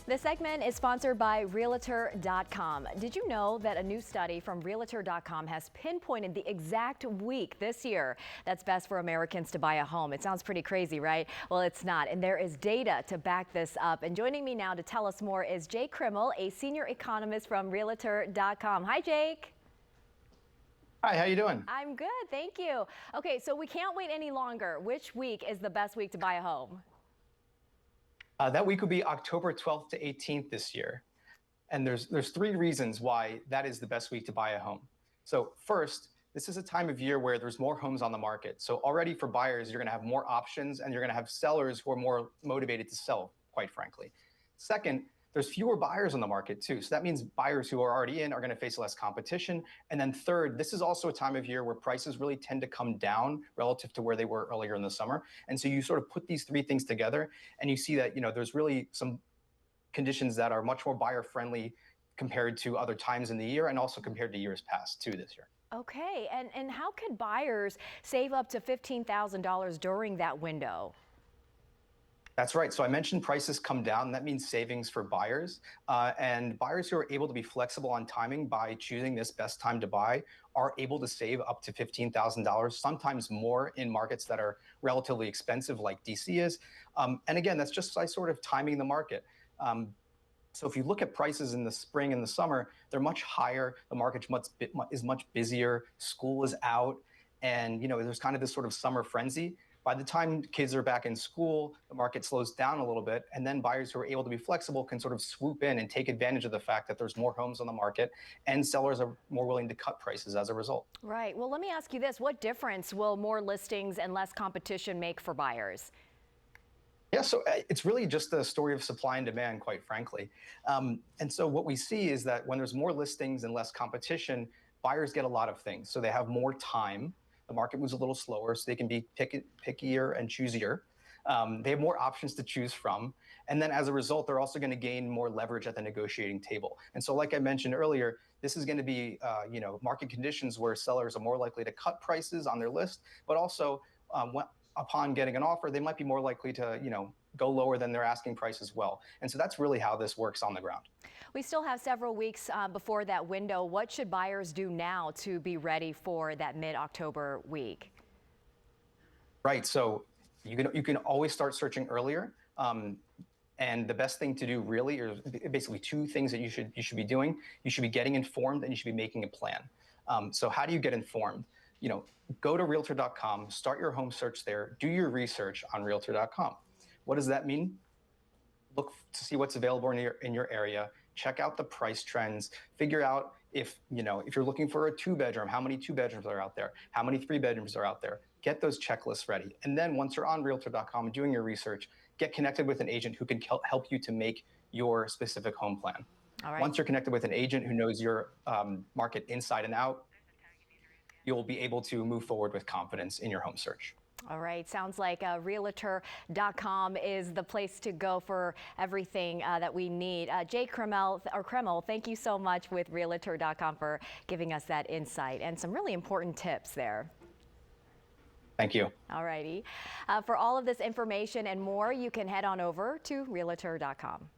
This segment is sponsored by Realtor.com. Did you know that a new study from Realtor.com has pinpointed the exact week this year that's best for Americans to buy a home? It sounds pretty crazy, right? Well, it's not, and there is data to back this up. And joining me now to tell us more is Jake Krimmel, a senior economist from Realtor.com. Hi, Jake. Hi, how you doing? I'm good, thank you. Okay, so we can't wait any longer. Which week is the best week to buy a home? That week would be October 12th to 18th this year. And there's three reasons why that is the best week to buy a home. So first, this is a time of year where there's more homes on the market. So already for buyers, you're gonna have more options and you're gonna have sellers who are more motivated to sell, quite frankly. Second, there's fewer buyers on the market too. So that means buyers who are already in are gonna face less competition. And then third, this is also a time of year where prices really tend to come down relative to where they were earlier in the summer. And so you sort of put these three things together and you see that, there's really some conditions that are much more buyer friendly compared to other times in the year and also compared to years past too this year. Okay, and how could buyers save up to $15,000 during that window? That's right. So I mentioned prices come down. That means savings for buyers. And buyers who are able to be flexible on timing by choosing this best time to buy are able to save up to $15,000, sometimes more in markets that are relatively expensive like DC is. And again, that's just by sort of timing the market. So if you look at prices in the spring and the summer, they're much higher. The market is much busier. School is out. And there's kind of this sort of summer frenzy. By the time kids are back in school, the market slows down a little bit, and then buyers who are able to be flexible can sort of swoop in and take advantage of the fact that there's more homes on the market, and sellers are more willing to cut prices as a result. Right. Well, let me ask you this. What difference will more listings and less competition make for buyers? Yeah, so it's really just a story of supply and demand, quite frankly. And so what we see is that when there's more listings and less competition, buyers get a lot of things. So they have more time. The market moves a little slower, so they can be pickier and choosier. They have more options to choose from. And then as a result, they're also going to gain more leverage at the negotiating table. And so like I mentioned earlier, this is going to be market conditions where sellers are more likely to cut prices on their list, but also upon getting an offer, they might be more likely to go lower than their asking price as well. And so that's really how this works on the ground. We still have several weeks before that window. What should buyers do now to be ready for that mid-October week? Right. So you can always start searching earlier. And the best thing to do really are basically two things that you should be doing. You should be getting informed and you should be making a plan. So how do you get informed? Go to Realtor.com, start your home search there, do your research on Realtor.com. What does that mean? Look to see what's available in your area, check out the price trends, figure out if you're looking for a 2-bedroom, how many 2-bedrooms are out there, how many 3-bedrooms are out there. Get those checklists ready. And then once you're on Realtor.com and doing your research, get connected with an agent who can help you to make your specific home plan. All right. Once you're connected with an agent who knows your market inside and out, you'll be able to move forward with confidence in your home search. All right. Sounds like Realtor.com is the place to go for everything that we need. Jake Krimmel, thank you so much with Realtor.com for giving us that insight and some really important tips there. Thank you. All righty. For all of this information and more, you can head on over to Realtor.com.